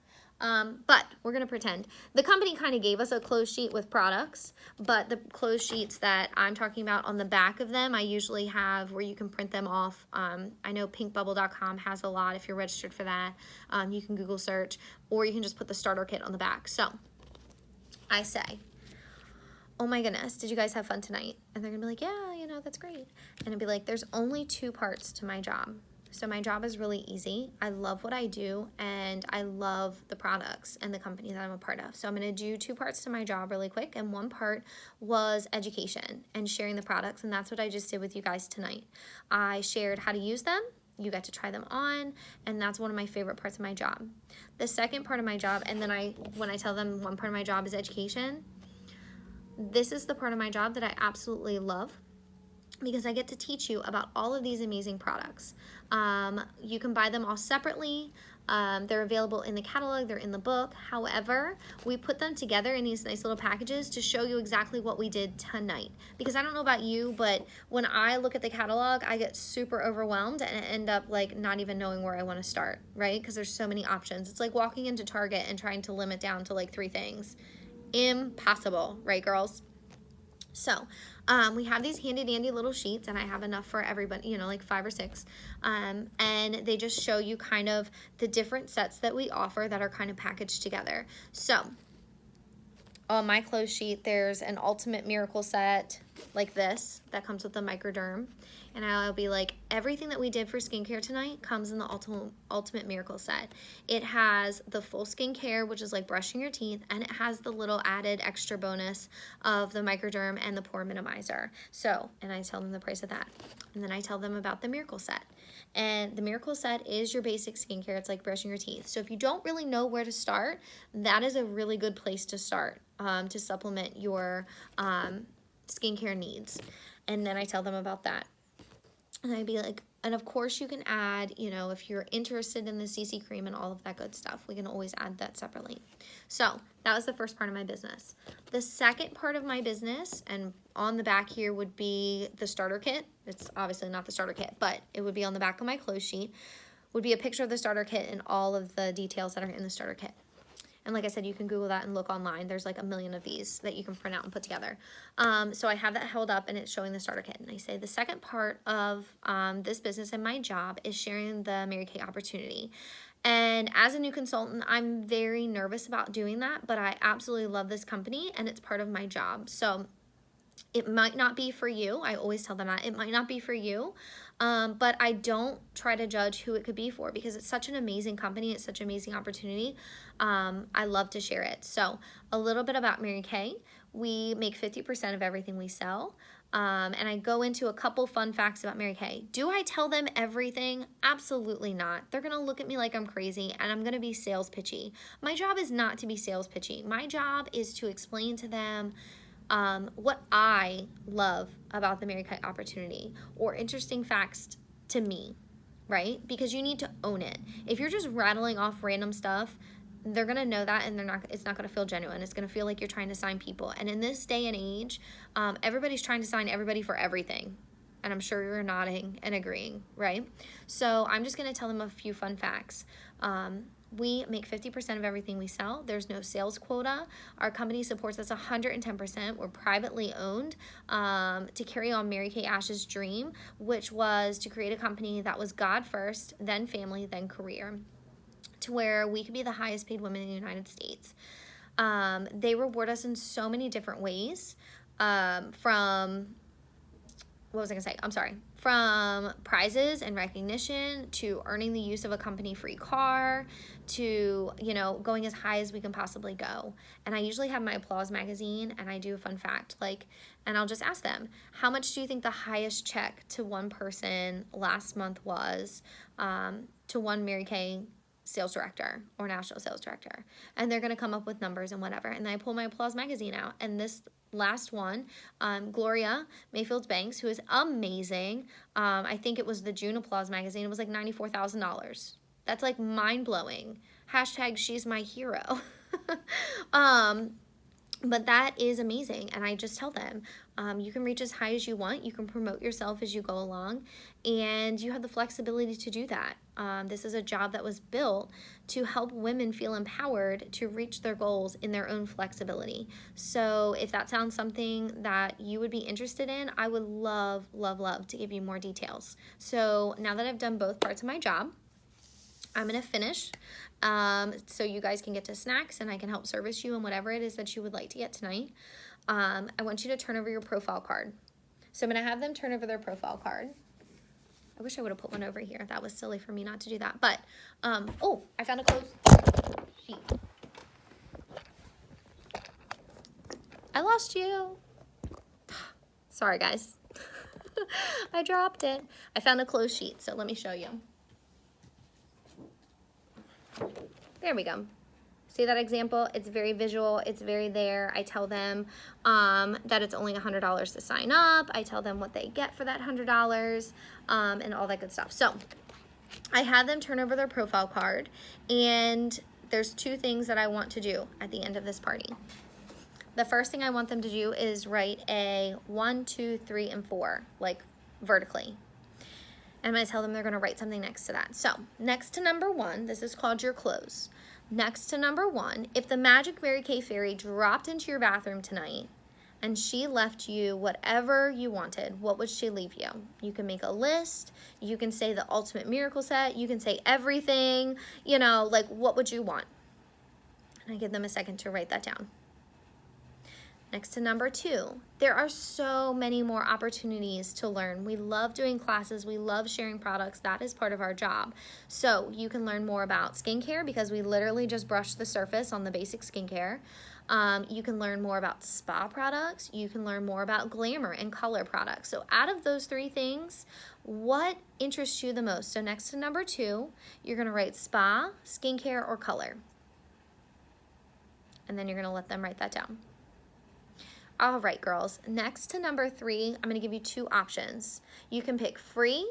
But we're going to pretend. The company kind of gave us a close sheet with products, but the close sheets that I'm talking about, on the back of them, I usually have where you can print them off. I know pinkbubble.com has a lot if you're registered for that. You can Google search, or you can just put the starter kit on the back. So I say, oh my goodness, did you guys have fun tonight? And they're going to be like, yeah, you know, that's great. And I'd be like, there's only 2 parts to my job. So my job is really easy. I love what I do, and I love the products and the company that I'm a part of. So I'm going to do 2 parts to my job really quick, and one part was education and sharing the products, and that's what I just did with you guys tonight. I shared how to use them. You got to try them on, and that's one of my favorite parts of my job. The second part of my job, and then when I tell them one part of my job is education, this is the part of my job that I absolutely love, because I get to teach you about all of these amazing products. You can buy them all separately. They're available in the catalog, they're in the book. However, we put them together in these nice little packages to show you exactly what we did tonight. Because I don't know about you, but when I look at the catalog, I get super overwhelmed and I end up like not even knowing where I want to start, right? Because there's so many options. It's like walking into Target and trying to limit down to like 3 things. Impossible, right, girls? So we have these handy dandy little sheets, and I have enough for everybody, you know, like 5 or 6. And they just show you kind of the different sets that we offer that are kind of packaged together. So on my close sheet, there's an Ultimate Miracle set like this that comes with the Microderm. And I'll be like, everything that we did for skincare tonight comes in the Ultimate Miracle set. It has the full skincare, which is like brushing your teeth, and it has the little added extra bonus of the Microderm and the Pore Minimizer. So, and I tell them the price of that. And then I tell them about the Miracle set. And the Miracle set is your basic skincare. It's like brushing your teeth. So if you don't really know where to start, that is a really good place to start to supplement your skincare needs. And then I tell them about that. And I'd be like, and of course you can add, you know, if you're interested in the CC cream and all of that good stuff, we can always add that separately. So that was the first part of my business. The second part of my business, and on the back here would be the starter kit. It's obviously not the starter kit, but it would be on the back of my close sheet, would be a picture of the starter kit and all of the details that are in the starter kit. And like I said, you can Google that and look online. There's like a million of these that you can print out and put together. So I have that held up and it's showing the starter kit. And I say the second part of this business and my job is sharing the Mary Kay opportunity. And as a new consultant, I'm very nervous about doing that, but I absolutely love this company and it's part of my job. So it might not be for you. I always tell them that. It might not be for you, but I don't try to judge who it could be for because it's such an amazing company. It's such an amazing opportunity. I love to share it. So a little bit about Mary Kay. We make 50% of everything we sell. And I go into a couple fun facts about Mary Kay. Do I tell them everything? Absolutely not. They're going to look at me like I'm crazy and I'm going to be sales pitchy. My job is not to be sales pitchy. My job is to explain to them what I love about the Mary Kay opportunity or interesting facts to me, right? Because you need to own it. If you're just rattling off random stuff, they're going to know that and it's not going to feel genuine. It's going to feel like you're trying to sign people. And in this day and age, everybody's trying to sign everybody for everything. And I'm sure you're nodding and agreeing, right? So I'm just going to tell them a few fun facts. We make 50% of everything we sell. There's no sales quota. Our company supports us 110%. We're privately owned to carry on Mary Kay Ash's dream, which was to create a company that was God first, then family, then career, to where we could be the highest paid women in the United States. They reward us in so many different ways, from prizes and recognition to earning the use of a company free car to, you know, going as high as we can possibly go. And I usually have my applause magazine and I do a fun fact, and I'll just ask them, how much do you think the highest check to one person last month was to one Mary Kay sales director or national sales director? And they're going to come up with numbers and whatever. And then I pull my applause magazine out, and this last one, Gloria Mayfield Banks, who is amazing. I think it was the June Applause magazine. It was like $94,000. That's like mind-blowing. Hashtag she's my hero. But that is amazing. And I just tell them, You can reach as high as you want. You can promote yourself as you go along, and you have the flexibility to do that. This is a job that was built to help women feel empowered to reach their goals in their own flexibility. So if that sounds something that you would be interested in, I would love, love, love to give you more details. So now that I've done both parts of my job, I'm going to finish so you guys can get to snacks and I can help service you and whatever it is that you would like to get tonight. I want you to turn over your profile card. So I'm going to have them turn over their profile card. I wish I would have put one over here. That was silly for me not to do that. But, oh, I found a closed sheet. I lost you. Sorry, guys. I dropped it. I found a closed sheet, so let me show you. There we go. See that example? It's very visual. It's very there. I tell them that it's only $100 to sign up. I tell them what they get for that $100 and all that good stuff. So I had them turn over their profile card, and there's two things that I want to do at the end of this party. The first thing I want them to do is write a 1, 2, 3, and 4, like vertically. And I'm going to tell them they're going to write something next to that. So next to number 1, this is called your close. Next to number 1, if the Magic Mary Kay Fairy dropped into your bathroom tonight and she left you whatever you wanted, what would she leave you? You can make a list. You can say the ultimate miracle set. You can say everything. You know, like, what would you want? And I give them a second to write that down. Next to number 2, there are so many more opportunities to learn. We love doing classes. We love sharing products. That is part of our job. So you can learn more about skincare because we literally just brush the surface on the basic skincare. You can learn more about spa products. You can learn more about glamour and color products. So out of those 3 things, what interests you the most? So next to number 2, you're going to write spa, skincare, or color. And then you're going to let them write that down. All right, girls, next to number 3, I'm going to give you 2 options. You can pick free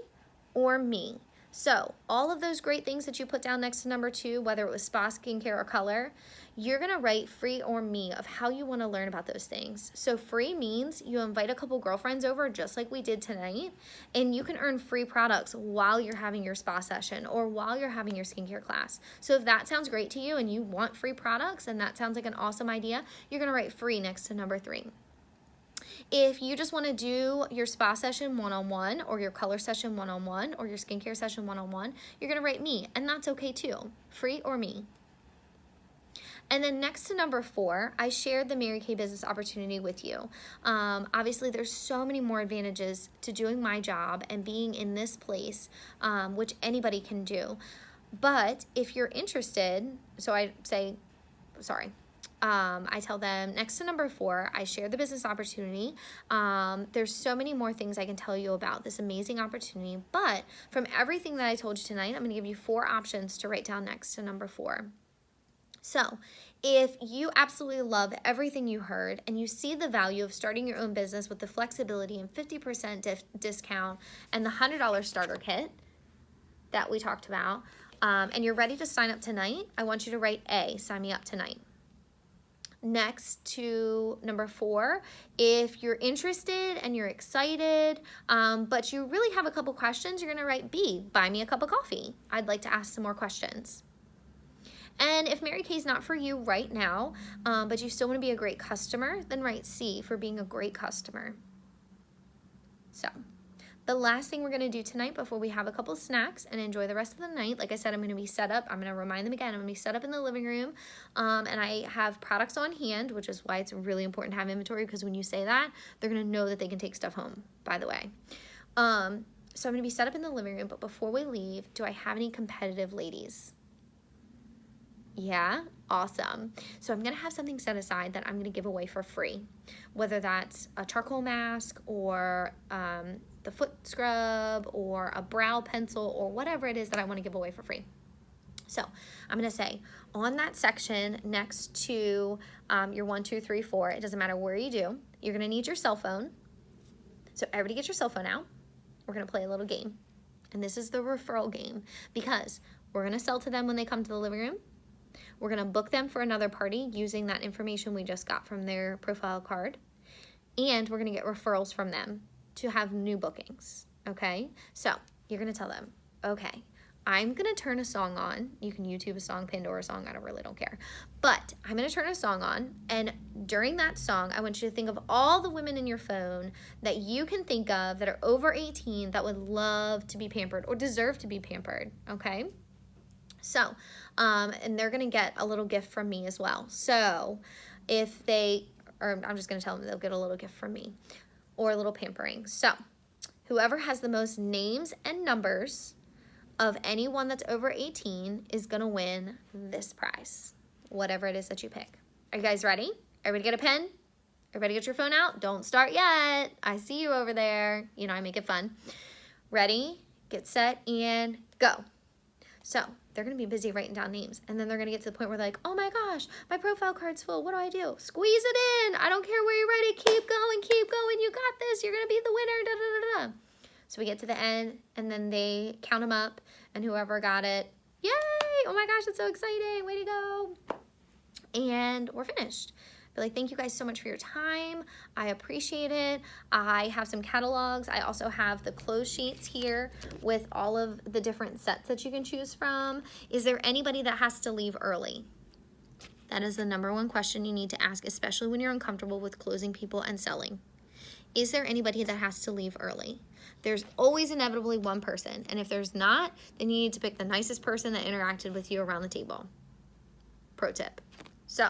or me. So all of those great things that you put down next to number 2, whether it was spa, skincare, or color, you're going to write free or me of how you want to learn about those things. So free means you invite a couple girlfriends over just like we did tonight, and you can earn free products while you're having your spa session or while you're having your skincare class. So if that sounds great to you and you want free products and that sounds like an awesome idea, you're going to write free next to number 3. If you just want to do your spa session one-on-one or your color session one-on-one or your skincare session one-on-one, you're going to write me, and that's okay too, free or me. And then next to number 4, I shared the Mary Kay business opportunity with you. Obviously, there's so many more advantages to doing my job and being in this place, which anybody can do. But if you're interested, so I say, sorry, I tell them next to number 4, I share the business opportunity. There's so many more things I can tell you about this amazing opportunity, but from everything that I told you tonight, I'm going to give you 4 options to write down next to number 4. So if you absolutely love everything you heard and you see the value of starting your own business with the flexibility and 50% discount and the $100 starter kit that we talked about, and you're ready to sign up tonight, I want you to write A, sign me up tonight. Next to number 4, if you're interested and you're excited, but you really have a couple questions, you're going to write B, buy me a cup of coffee. I'd like to ask some more questions. And if Mary Kay's not for you right now, but you still want to be a great customer, then write C for being a great customer. So the last thing we're going to do tonight before we have a couple snacks and enjoy the rest of the night, like I said, I'm going to be set up. I'm going to remind them again. I'm going to be set up in the living room, and I have products on hand, which is why it's really important to have inventory, because when you say that, they're going to know that they can take stuff home, by the way. So I'm going to be set up in the living room, but before we leave, do I have any competitive ladies? Yeah, awesome. So I'm going to have something set aside that I'm going to give away for free, whether that's a charcoal mask or the foot scrub or a brow pencil or whatever it is that I want to give away for free. So I'm going to say on that section next to your 1, 2, 3, 4, it doesn't matter where you do, you're going to need your cell phone. So everybody get your cell phone out. We're going to play a little game. And this is the referral game because we're going to sell to them when they come to the living room. We're going to book them for another party using that information we just got from their profile card. and we're going to get referrals from them to have new bookings, okay? So you're going to tell them, okay, I'm going to turn a song on. You can YouTube a song, Pandora song, I really don't care. But I'm going to turn a song on, and during that song, I want you to think of all the women in your phone that you can think of that are over 18 that would love to be pampered or deserve to be pampered, okay? So, and they're going to get a little gift from me as well. So if they, or I'm just going to tell them they'll get a little gift from me or a little pampering. So whoever has the most names and numbers of anyone that's over 18 is going to win this prize, whatever it is that you pick. Are you guys ready? Everybody get a pen? Everybody get your phone out? Don't start yet. I see you over there. You know, I make it fun. Ready, get set, and go. So they're going to be busy writing down names, and then they're going to get to the point where they're like, oh my gosh, my profile card's full. What do I do? Squeeze it in. I don't care where you're ready. Keep going, keep going. You got this. You're going to be the winner. Da, da, da, da. So we get to the end, and then they count them up, and whoever got it, yay! Oh my gosh, it's so exciting. Way to go. And we're finished. But like, thank you guys so much for your time. I appreciate it. I have some catalogs. I also have the close sheets here with all of the different sets that you can choose from. Is there anybody that has to leave early? That is the number one question you need to ask, especially when you're uncomfortable with closing people and selling. Is there anybody that has to leave early? There's always inevitably one person. And if there's not, then you need to pick the nicest person that interacted with you around the table. Pro tip. So,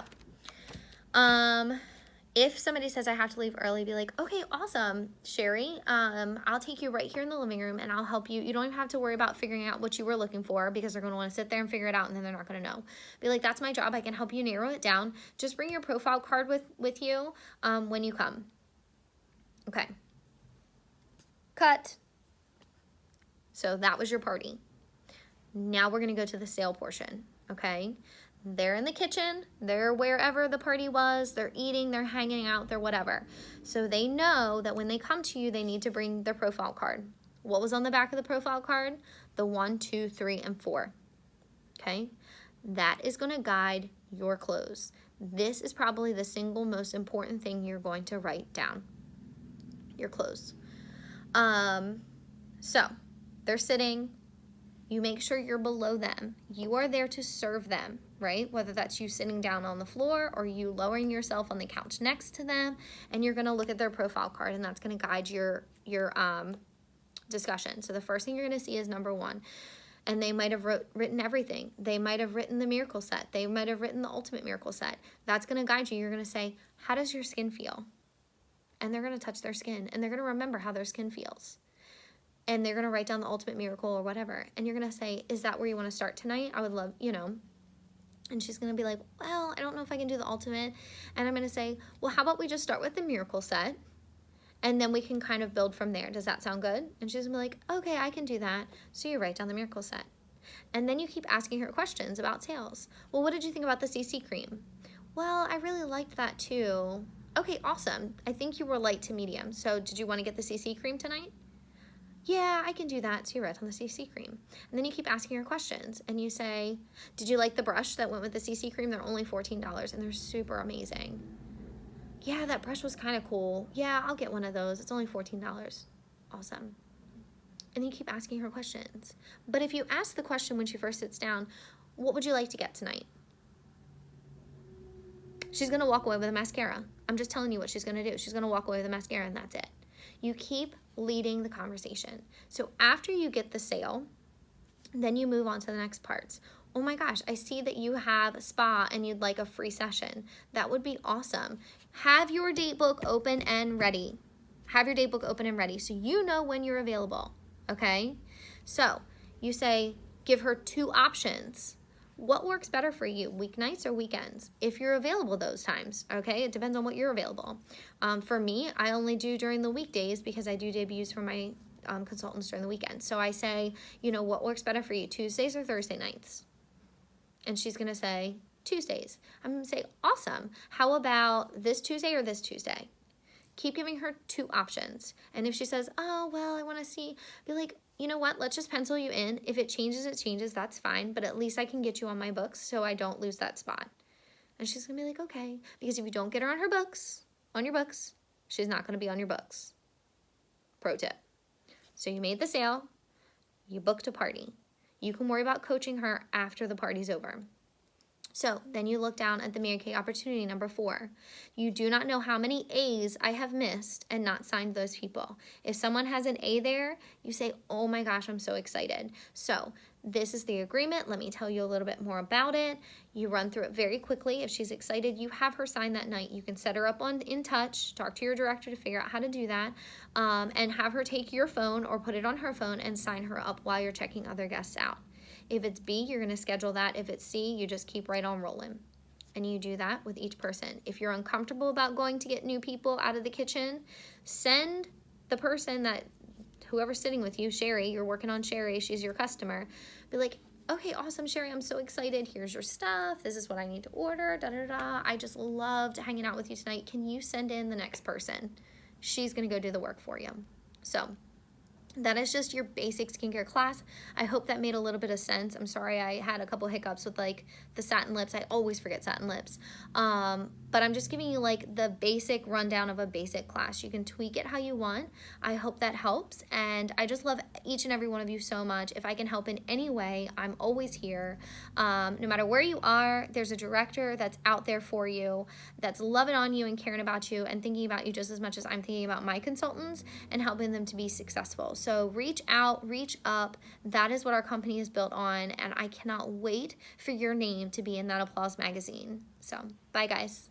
if somebody says I have to leave early, be like, okay, awesome, Sherry, I'll take you right here in the living room and I'll help you. You don't even have to worry about figuring out what you were looking for because they're going to want to sit there and figure it out and then they're not going to know. Be like, that's my job. I can help you narrow it down. Just bring your profile card with you when you come. Okay. Cut. So that was your party. Now we're going to go to the sale portion, okay? They're in the kitchen, they're wherever the party was, they're eating, they're hanging out, they're whatever. So they know that when they come to you, they need to bring their profile card. What was on the back of the profile card? The 1, 2, 3, and 4, okay? That is gonna guide your close. This is probably the single most important thing you're going to write down, your close. So they're sitting, you make sure you're below them. You are there to serve them, right? Whether that's you sitting down on the floor or you lowering yourself on the couch next to them, and you're gonna look at their profile card, and that's gonna guide your discussion. So the first thing you're gonna see is number 1. And they might have written everything. They might have written the miracle set. They might have written the ultimate miracle set. That's gonna guide you. You're gonna say, how does your skin feel? And they're gonna touch their skin, and they're gonna remember how their skin feels. And they're going to write down the ultimate miracle or whatever. And you're going to say, is that where you want to start tonight? I would love, you know. And she's going to be like, well, I don't know if I can do the ultimate. And I'm going to say, well, how about we just start with the miracle set? And then we can kind of build from there. Does that sound good? And she's going to be like, okay, I can do that. So you write down the miracle set. And then you keep asking her questions about sales. Well, what did you think about the CC cream? Well, I really liked that too. Okay, awesome. I think you were light to medium. So did you want to get the CC cream tonight? Yeah, I can do that. So you write on the CC cream. And then you keep asking her questions. And you say, did you like the brush that went with the CC cream? They're only $14 and they're super amazing. Yeah, that brush was kind of cool. Yeah, I'll get one of those. It's only $14. Awesome. And then you keep asking her questions. But if you ask the question when she first sits down, what would you like to get tonight? She's going to walk away with a mascara. I'm just telling you what she's going to do. She's going to walk away with a mascara and that's it. You keep leading the conversation. So after you get the sale, then you move on to the next parts. Oh my gosh, I see that you have a spa and you'd like a free session. That would be awesome. Have your date book open and ready. Have your date book open and ready so you know when you're available, okay? So you say, give her 2 options. What works better for you, weeknights or weekends? If you're available those times, okay? It depends on what you're available. For me, I only do during the weekdays because I do debuts for my consultants during the weekend. So I say, you know, what works better for you, Tuesdays or Thursday nights? And she's going to say, Tuesdays. I'm going to say, awesome. How about this Tuesday or this Tuesday? Keep giving her 2 options. And if she says, oh, well, I want to see, be like, you know what, let's just pencil you in. If it changes, that's fine. But at least I can get you on my books so I don't lose that spot. And she's going to be like, okay. Because if you don't get her on your books, she's not going to be on your books. Pro tip. So you made the sale, you booked a party. You can worry about coaching her after the party's over. So then you look down at the Mary Kay opportunity number 4. You do not know how many A's I have missed and not signed those people. If someone has an A there, you say, oh my gosh, I'm so excited. So this is the agreement. Let me tell you a little bit more about it. You run through it very quickly. If she's excited, you have her sign that night. You can set her up on InTouch, talk to your director to figure out how to do that, and have her take your phone or put it on her phone and sign her up while you're checking other guests out. If it's B, you're going to schedule that. If it's C, you just keep right on rolling. And you do that with each person. If you're uncomfortable about going to get new people out of the kitchen, send the person that, whoever's sitting with you, Sherry, you're working on Sherry, she's your customer, be like, okay, awesome, Sherry, I'm so excited. Here's your stuff. This is what I need to order, da-da-da. I just loved hanging out with you tonight. Can you send in the next person? She's going to go do the work for you. So that is just your basic skincare class. I hope that made a little bit of sense. I'm sorry I had a couple hiccups with like the satin lips. I always forget satin lips. But I'm just giving you like the basic rundown of a basic class. You can tweak it how you want. I hope that helps. And I just love each and every one of you so much. If I can help in any way, I'm always here. No matter where you are, there's a director that's out there for you, that's loving on you and caring about you and thinking about you just as much as I'm thinking about my consultants and helping them to be successful. So reach out, reach up. That is what our company is built on. And I cannot wait for your name to be in that Applause magazine. So bye guys.